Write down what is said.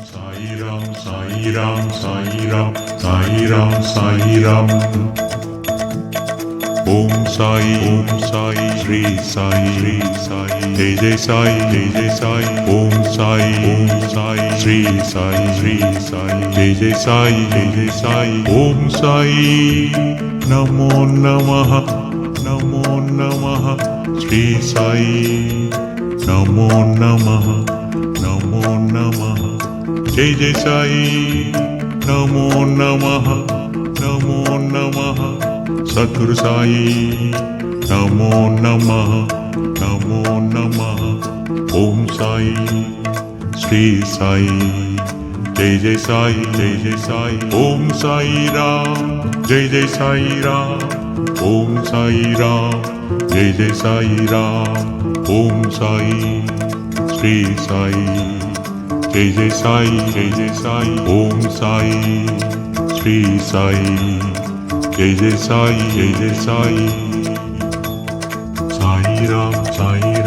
Sai Ram, Sai Ram, Sai Ram, Sai Ram, Sai Ram. Om Sai, Shri Sai, Shri Sai, Jai Sai, Jai Sai. Om Sai, Shri Sai, Shri Sai, Jai Sai, Jai Sai. Om Sai, Namo Namaha, Namo Namaha, Shri Sai, Namo Namaha, Namo Namaha. Jai Sai, Namo Namaha, Namo Namaha. Sadguru Sai, Namo Namaha, Namo Namaha. Om Sai, Shri Sai, Jai Sai, Jai Sai. Om Sai Ram, Jai Sai Ram. Om Sai Ram, Jai Sai Ram. Om Sai, Shri Sai, Jai Sai, Jai Sai. Om Sai, Shri Sai, Jai Sai, Jai Sai. Sai Ram, Sai